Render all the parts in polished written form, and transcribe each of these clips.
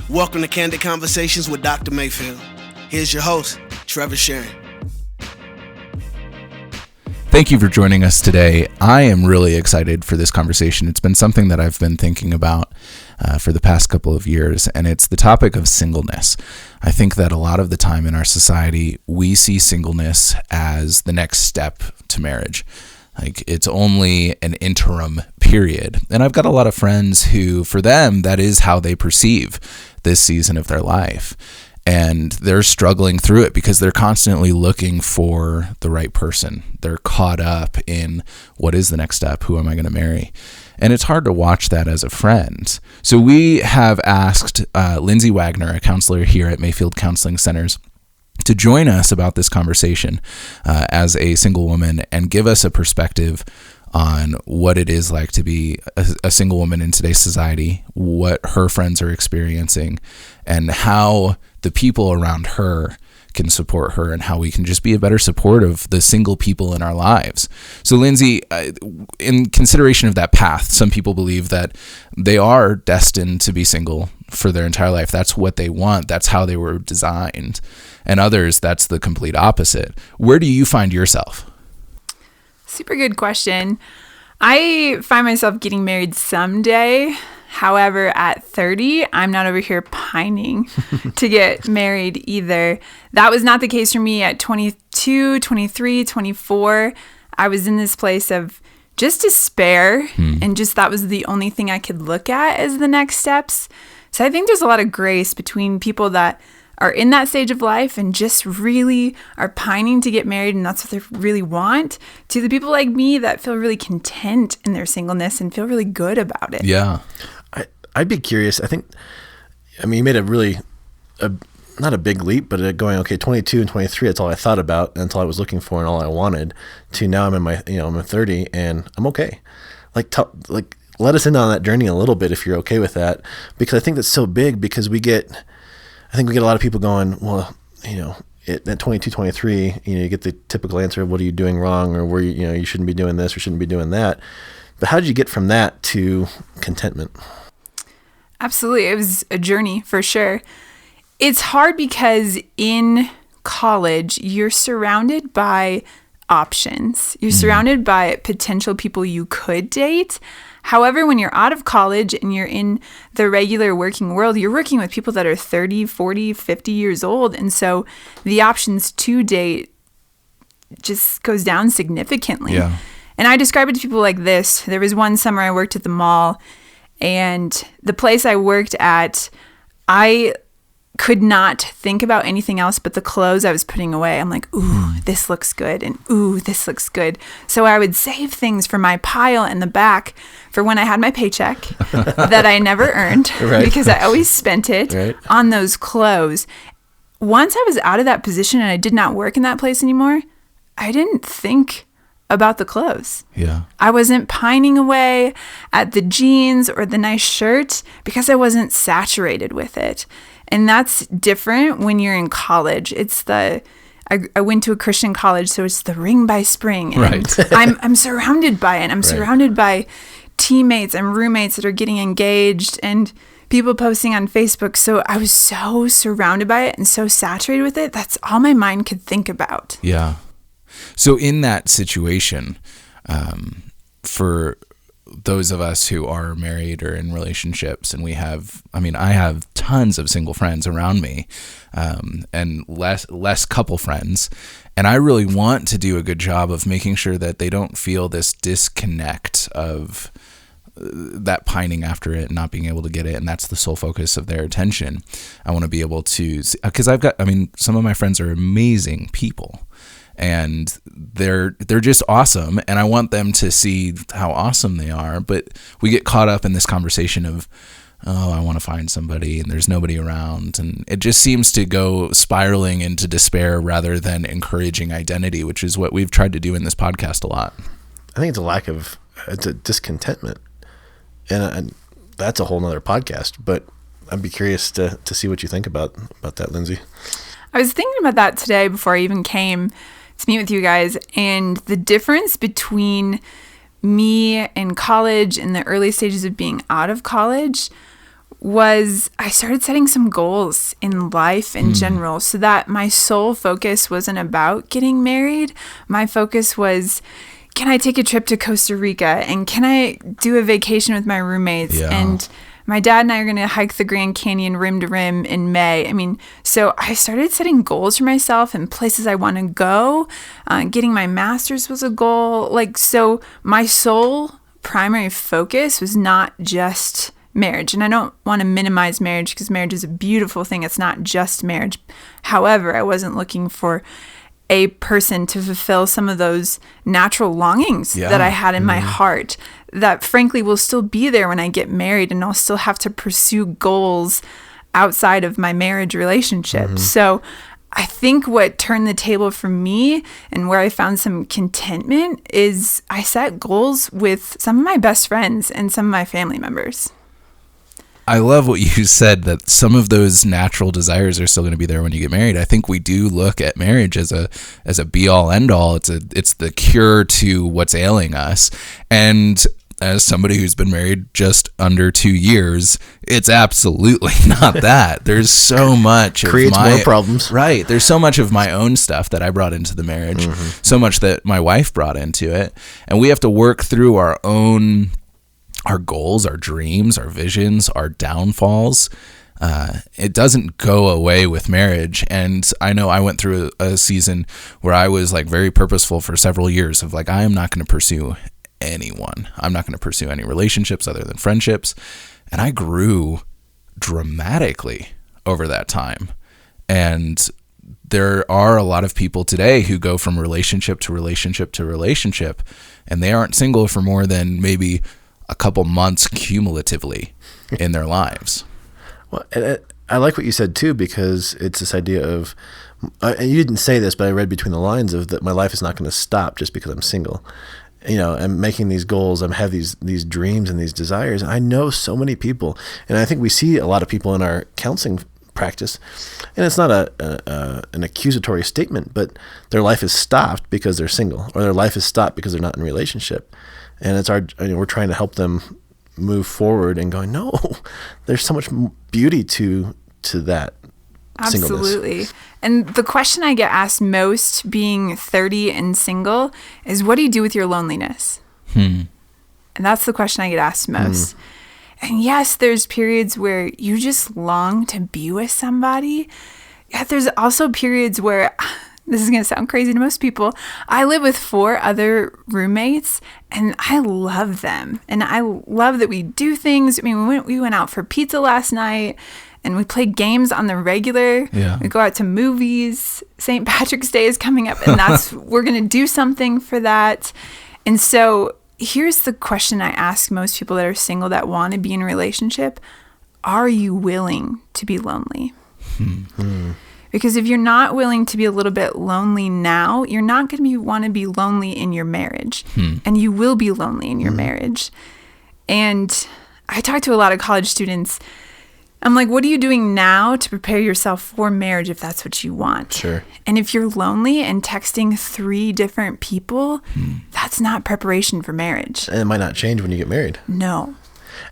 Welcome to Candid Conversations with Dr. Mayfield. Here's your host, Trevor Sharon. Thank you for joining us today. I am really excited for this conversation. It's been something that I've been thinking about for the past couple of years, and it's the topic of singleness. I think that a lot of the time in our society, we see singleness as the next step to marriage. Like, it's only an interim period. And I've got a lot of friends who, for them, that is how they perceive this season of their life. And they're struggling through it because they're constantly looking for the right person. They're caught up in what is the next step? Who am I going to marry? And it's hard to watch that as a friend. So we have asked Lindsey Waggoner, a counselor here at Mayfield Counseling Centers, to join us about this conversation as a single woman and give us a perspective on what it is like to be a single woman in today's society, what her friends are experiencing, and how the people around her can support her, and how we can just be a better support of the single people in our lives. So Lindsey, in consideration of that path, some people believe that they are destined to be single for their entire life. That's what they want. That's how they were designed. And others, that's the complete opposite. Where do you find yourself? Super good question. I find myself getting married someday. However, at 30, I'm not over here pining to get married either. That was not the case for me at 22, 23, 24. I was in this place of just despair, and just that was the only thing I could look at as the next steps. So I think there's a lot of grace between people that are in that stage of life and just really are pining to get married, and that's what they really want, to the people like me that feel really content in their singleness and feel really good about it. Yeah. I'd be curious. You made not a big leap, but going, 22 and 23, that's all I thought about until I was looking for and all I wanted, to now I'm I'm 30 and I'm okay. Let us in on that journey a little bit if you're okay with that, because I think that's so big, because we get a lot of people going, well, at 22, 23, you get the typical answer of what are you doing wrong, or where you shouldn't be doing this or shouldn't be doing that. But how did you get from that to contentment? Absolutely. It was a journey for sure. It's hard because in college, you're surrounded by options. You're surrounded by potential people you could date. However, when you're out of college and you're in the regular working world, you're working with people that are 30, 40, 50 years old. And so the options to date just goes down significantly. Yeah. And I describe it to people like this. There was one summer I worked at the mall, and the place I worked at, I could not think about anything else but the clothes I was putting away. I'm like, ooh, this looks good, and ooh, this looks good. So I would save things for my pile in the back for when I had my paycheck that I never earned because I always spent it on those clothes. Once I was out of that position and I did not work in that place anymore, I didn't think about the clothes. Yeah. I wasn't pining away at the jeans or the nice shirt because I wasn't saturated with it. And that's different when you're in college. It's I went to a Christian college, so it's the ring by spring. And I'm surrounded by it. I'm surrounded by teammates and roommates that are getting engaged and people posting on Facebook. So I was so surrounded by it and so saturated with it. That's all my mind could think about. Yeah. So in that situation, for those of us who are married or in relationships, and I have tons of single friends around me, and less couple friends, and I really want to do a good job of making sure that they don't feel this disconnect of that pining after it and not being able to get it, and that's the sole focus of their attention. I want to be able to, because some of my friends are amazing people, and they're just awesome, and I want them to see how awesome they are, but we get caught up in this conversation of, oh, I want to find somebody and there's nobody around, and it just seems to go spiraling into despair rather than encouraging identity, which is what we've tried to do in this podcast a lot. I think it's a discontentment, and that's a whole nother podcast, but I'd be curious to see what you think about that, Lindsey. I was thinking about that today before I even came to meet with you guys, and the difference between me in college and the early stages of being out of college was I started setting some goals in life in general so that my sole focus wasn't about getting married. My focus was, can I take a trip to Costa Rica and can I do a vacation with my roommates? Yeah. And my dad and I are going to hike the Grand Canyon rim to rim in May. I mean, so I started setting goals for myself and places I want to go. Getting my master's was a goal. Like, so my sole primary focus was not just marriage. And I don't want to minimize marriage because marriage is a beautiful thing. It's not just marriage. However, I wasn't looking for a person to fulfill some of those natural longings that I had in my heart that frankly will still be there when I get married, and I'll still have to pursue goals outside of my marriage relationship. So I think what turned the table for me and where I found some contentment is I set goals with some of my best friends and some of my family members. I love what you said, that some of those natural desires are still going to be there when you get married. I think we do look at marriage as a be all end all. It's the cure to what's ailing us. And as somebody who's been married just under 2 years, it's absolutely not that. There's so much Creates more problems. Right. There's so much of my own stuff that I brought into the marriage, so much that my wife brought into it. And we have to work through our goals, our dreams, our visions, our downfalls. It doesn't go away with marriage. And I know I went through a season where I was like very purposeful for several years of like, I am not going to pursue anyone. I'm not going to pursue any relationships other than friendships. And I grew dramatically over that time. And there are a lot of people today who go from relationship to relationship to relationship, and they aren't single for more than maybe a couple months cumulatively in their lives. Well, I like what you said too, because it's this idea of, and you didn't say this, but I read between the lines of that my life is not going to stop just because I'm single. You know, I'm making these goals. I have these dreams and these desires. I know so many people, and I think we see a lot of people in our counseling practice, and it's not an accusatory statement, but their life is stopped because they're single, or their life is stopped because they're not in a relationship. And it's we're trying to help them move forward and going, no, there's so much beauty to that Absolutely. singleness. And the question I get asked most being 30 and single is, what do you do with your loneliness? And that's the question I get asked most. And yes, there's periods where you just long to be with somebody. Yet there's also periods where, this is going to sound crazy to most people, I live with 4 other roommates and I love them. And I love that we do things. I mean, we went out for pizza last night and we play games on the regular. Yeah. We go out to movies. St. Patrick's Day is coming up, and we're going to do something for that. And so here's the question I ask most people that are single that want to be in a relationship. Are you willing to be lonely? Because if you're not willing to be a little bit lonely now, you're not going to want to be lonely in your marriage. And you will be lonely in your marriage. And I talk to a lot of college students. I'm like, what are you doing now to prepare yourself for marriage if that's what you want? Sure. And if you're lonely and texting 3 different people, that's not preparation for marriage. And it might not change when you get married. No.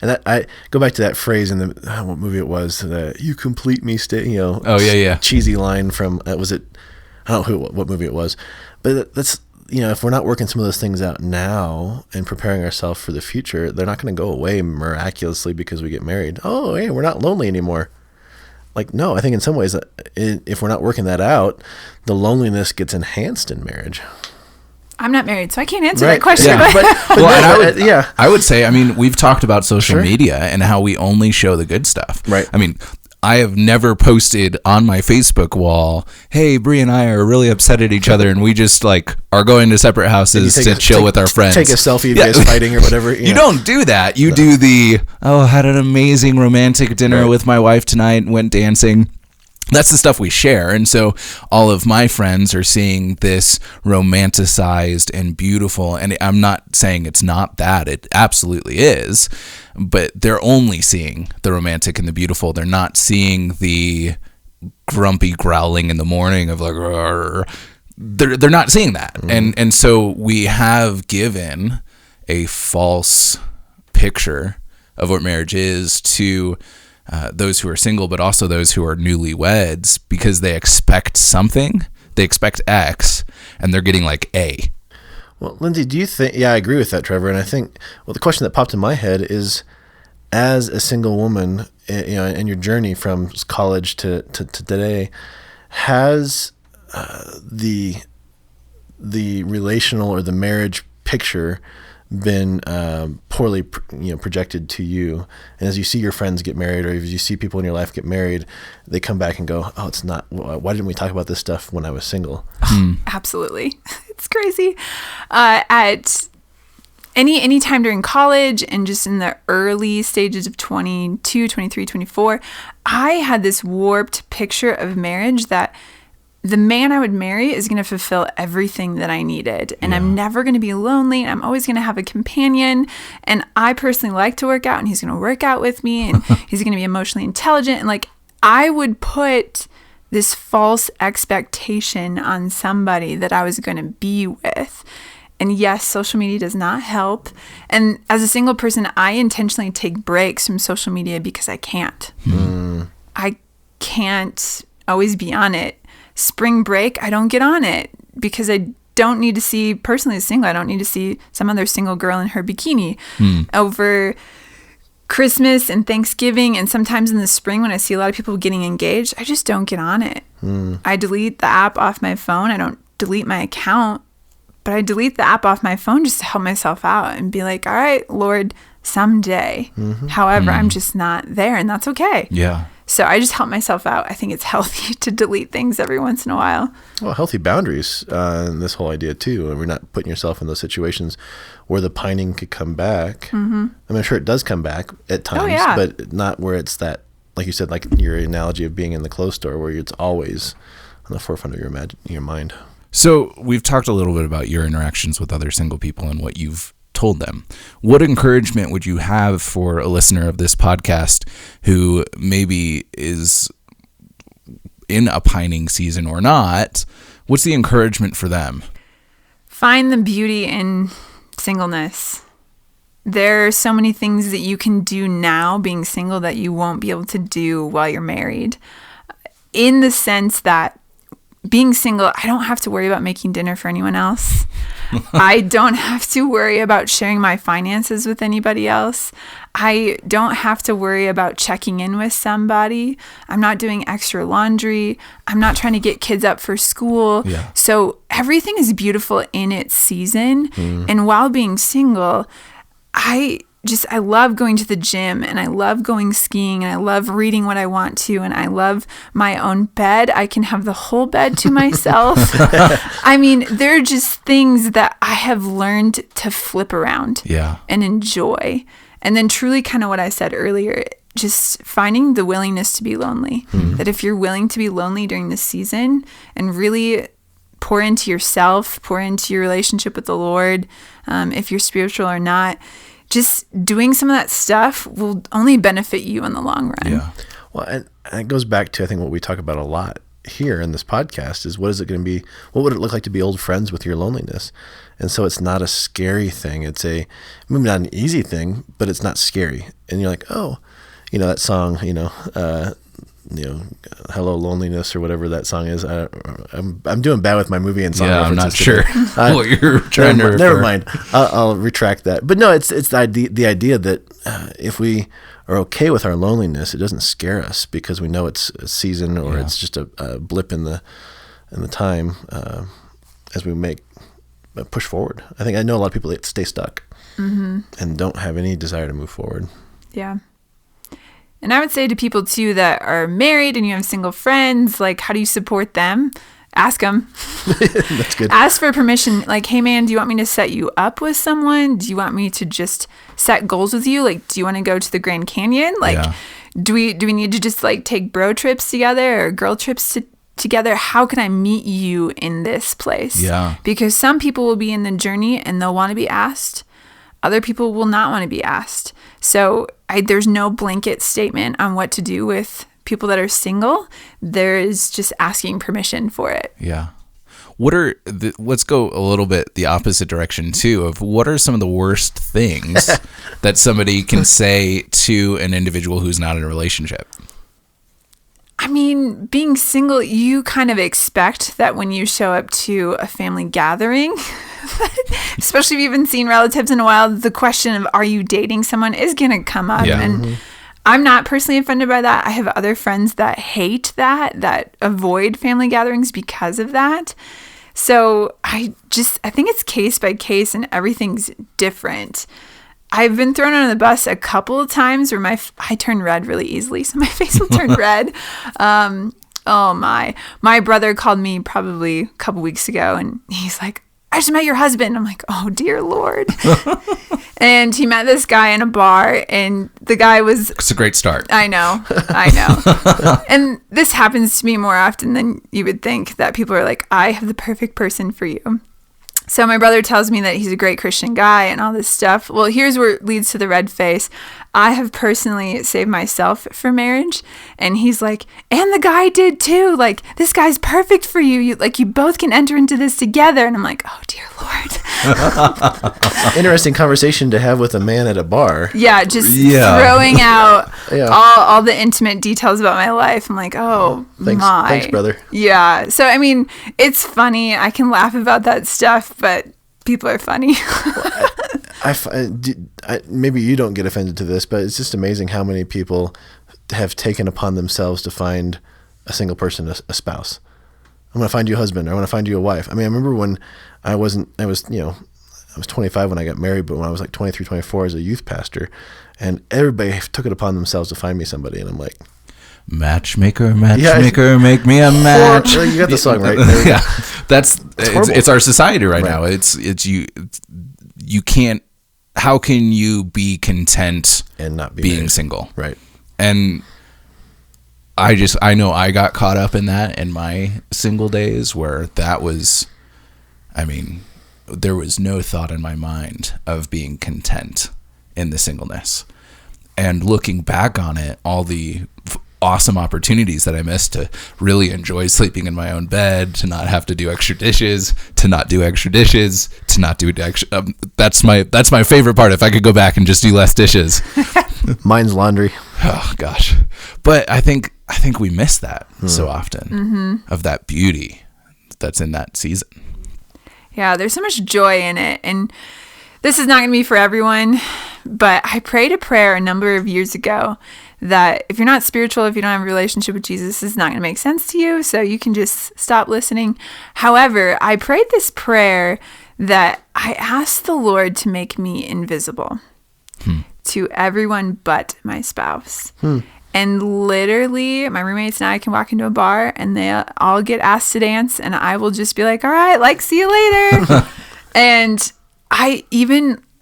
And I go back to that phrase in what movie it was, that you complete me, Oh, yeah. cheesy line from, was it, I don't know what movie it was, but that's, if we're not working some of those things out now and preparing ourselves for the future, they're not going to go away miraculously because we get married. Oh, hey, we're not lonely anymore. Like, no, I think in some ways, if we're not working that out, the loneliness gets enhanced in marriage. I'm not married, so I can't answer Right. that question. Yeah. But I would say, we've talked about social media and how we only show the good stuff. Right. I have never posted on my Facebook wall, hey, Bree and I are really upset at each other and we just are going to separate houses to chill with our friends. Take a selfie of you guys fighting or whatever. You don't do that. You do had an amazing romantic dinner with my wife tonight, went dancing. That's the stuff we share. And so all of my friends are seeing this romanticized and beautiful. And I'm not saying it's not that. It absolutely is. But they're only seeing the romantic and the beautiful. They're not seeing the grumpy growling in the morning of they're not seeing that. And so we have given a false picture of what marriage is to those who are single, but also those who are newlyweds, because they expect something. They expect X, and they're getting like A. Well, Lindsey, do you think? Yeah, I agree with that, Trevor. And I think, well, the question that popped in my head is, as a single woman, in your journey from college to today, has the relational or the marriage picture been poorly projected to you? And as you see your friends get married, or as you see people in your life get married, they come back and go, oh, it's not, why didn't we talk about this stuff when I was single? Absolutely. It's crazy. At any time during college and just in the early stages of 22, 23, 24, I had this warped picture of marriage that the man I would marry is going to fulfill everything that I needed. And I'm never going to be lonely. I'm always going to have a companion. And I personally like to work out, and he's going to work out with me, and he's going to be emotionally intelligent. And like, I would put this false expectation on somebody that I was going to be with. And yes, social media does not help. And as a single person, I intentionally take breaks from social media because I can't. I can't always be on it. Spring break, I don't get on it because I don't need to see, personally as single, I don't need to see some other single girl in her bikini. Over Christmas and Thanksgiving, and sometimes in the spring when I see a lot of people getting engaged, I just don't get on it. I delete the app off my phone. I don't delete my account, but I delete the app off my phone just to help myself out and be like, all right, Lord, someday. However, I'm just not there, and that's okay. Yeah. So I just help myself out. I think it's healthy to delete things every once in a while. Well, healthy boundaries, and this whole idea too. And we're not putting yourself in those situations where the pining could come back. I mean, I'm sure it does come back at times, but not where it's that, like you said, like your analogy of being in the clothes store, where it's always on the forefront of your mind. So we've talked a little bit about your interactions with other single people and what you've told them. What encouragement would you have for a listener of this podcast who maybe is in a pining season or not? What's the encouragement for them? Find the beauty in singleness. There are so many things that you can do now being single that you won't be able to do while you're married. In the sense that being single, I don't have to worry about making dinner for anyone else. I don't have to worry about sharing my finances with anybody else. I don't have to worry about checking in with somebody. I'm not doing extra laundry. I'm not trying to get kids up for school. So everything is beautiful in its season. And while being single, I love going to the gym, and I love going skiing, and I love reading what I want to, and I love my own bed. I can have the whole bed to myself. I mean, there are just things that I have learned to flip around and enjoy. And then truly kind of what I said earlier, just finding the willingness to be lonely. That if you're willing to be lonely during this season and really pour into yourself, pour into your relationship with the Lord, if you're spiritual or not, just doing some of that stuff will only benefit you in the long run. Well, and it goes back to, I think, what we talk about a lot here in this podcast is, what is it going to be? What would it look like to be old friends with your loneliness? And so it's not a scary thing. It's maybe not an easy thing, but it's not scary. And you're like, oh, that song, Hello Loneliness, or whatever that song is. I'm doing bad with my movie and song references. I'm not sure what you're trying to refer. Never mind. I'll retract that. But no, it's the idea that if we are okay with our loneliness, it doesn't scare us because we know it's a season, or it's just a blip in the time as we push forward. I know a lot of people that stay stuck and don't have any desire to move forward. Yeah. And I would say to people too that are married and you have single friends, like, how do you support them? Ask them. That's good. Ask for permission. Like, hey man, do you want me to set you up with someone? Do you want me to just set goals with you? Like, do you want to go to the Grand Canyon? Like, do we need to just like take bro trips together or girl trips together? How can I meet you in this place? Because some people will be in the journey and they'll want to be asked. Other people will not want to be asked. So there's no blanket statement on what to do with people that are single. There is just asking permission for it. let's go a little bit the opposite direction too, of what are some of the worst things that somebody can say to an individual who's not in a relationship? I mean, being single, you kind of expect that when you show up to a family gathering, especially if you haven't seen relatives in a while, the question of are you dating someone is going to come up. Yeah. And I'm not personally offended by that. I have other friends that hate that avoid family gatherings because of that. So I think it's case by case and everything's different. I've been thrown under the bus a couple of times where I turn red really easily, so my face will turn red. My brother called me probably a couple weeks ago, and he's like, I just met your husband. I'm like, oh, dear Lord. And he met this guy in a bar, and the guy was... It's a great start. I know. And this happens to me more often than you would think, that people are like, I have the perfect person for you. So my brother tells me that he's a great Christian guy and all this stuff. Well, here's where it leads to the red face. I have personally saved myself for marriage. And he's like, and the guy did too. Like, this guy's perfect for you. You both can enter into this together. And I'm like, oh, dear Lord. Interesting conversation to have with a man at a bar. Yeah, throwing out all the intimate details about my life. I'm like, oh, thanks, brother. Yeah. So, I mean, it's funny. I can laugh about that stuff, but people are funny. Maybe you don't get offended to this, but it's just amazing how many people have taken upon themselves to find a single person a spouse. I'm going to find you a husband. I want to find you a wife. I mean, I remember when I was 25 when I got married, but when I was like 23, 24 as a youth pastor, and everybody took it upon themselves to find me somebody. And I'm like, matchmaker, make me a match. You got the song right. Yeah, it's our society right now. It's you can't. How can you be content and not being married? Single? Right. And I know I got caught up in that in my single days, where that was, I mean, there was no thought in my mind of being content in the singleness. And looking back on it, all the awesome opportunities that I missed to really enjoy sleeping in my own bed, to not have to do extra dishes, to not do extra dishes, to not do extra. That's my favorite part. If I could go back and just do less dishes. Mine's laundry. Oh gosh. But I think we miss that so often of that beauty that's in that season. Yeah, there's so much joy in it. And this is not going to be for everyone, but I prayed a prayer a number of years ago that if you're not spiritual, if you don't have a relationship with Jesus, this is not going to make sense to you. So you can just stop listening. However, I prayed this prayer that I asked the Lord to make me invisible to everyone but my spouse. And literally, my roommates and I can walk into a bar and they all get asked to dance, and I will just be like, all right, like, see you later. And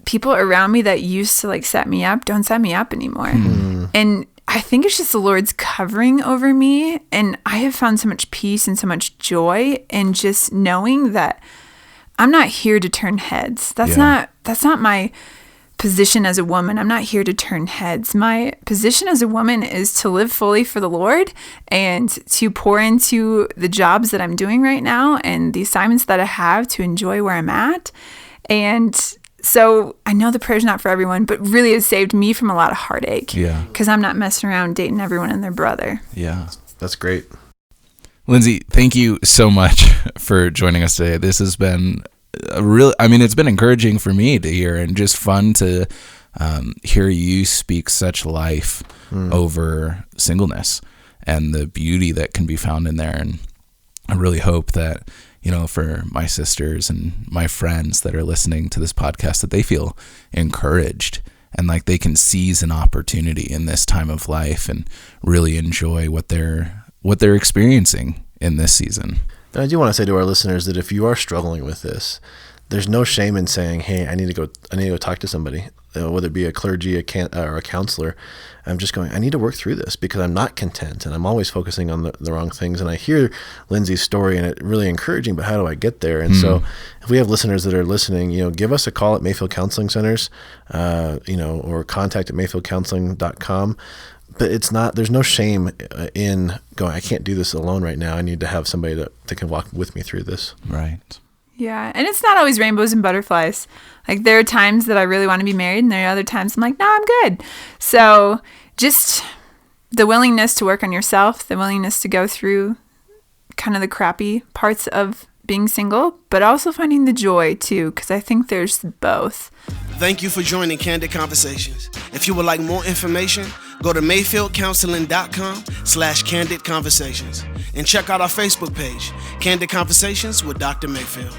people around me that used to like set me up don't set me up anymore. And I think it's just the Lord's covering over me. And I have found so much peace and so much joy in just knowing that I'm not here to turn heads. That's not my position as a woman. I'm not here to turn heads. My position as a woman is to live fully for the Lord and to pour into the jobs that I'm doing right now and the assignments that I have to enjoy where I'm at. And so I know the prayer's not for everyone, but really it saved me from a lot of heartache. Yeah. Because I'm not messing around dating everyone and their brother. Yeah. That's great. Lindsey, thank you so much for joining us today. This has been it's been encouraging for me to hear, and just fun to hear you speak such life over singleness and the beauty that can be found in there. And I really hope that, for my sisters and my friends that are listening to this podcast, that they feel encouraged and like they can seize an opportunity in this time of life and really enjoy what they're experiencing in this season. And I do want to say to our listeners that if you are struggling with this, there's no shame in saying, hey, I need to go talk to somebody, whether it be a clergy, or a counselor. I'm just going, I need to work through this because I'm not content and I'm always focusing on the wrong things. And I hear Lindsey's story and it's really encouraging, but how do I get there? And so if we have listeners that are listening, give us a call at Mayfield Counseling Centers, or contact at mayfieldcounseling.com. but it's not, there's no shame in going, I can't do this alone right now. I need to have somebody that can walk with me through this. Right. Yeah. And it's not always rainbows and butterflies. Like there are times that I really want to be married, and there are other times I'm like, no, I'm good. So just the willingness to work on yourself, the willingness to go through kind of the crappy parts of being single, but also finding the joy too, because I think there's both. Thank you for joining Candid Conversations. If you would like more information, go to mayfieldcounseling.com/Candid Conversations and check out our Facebook page, Candid Conversations with Dr. Mayfield.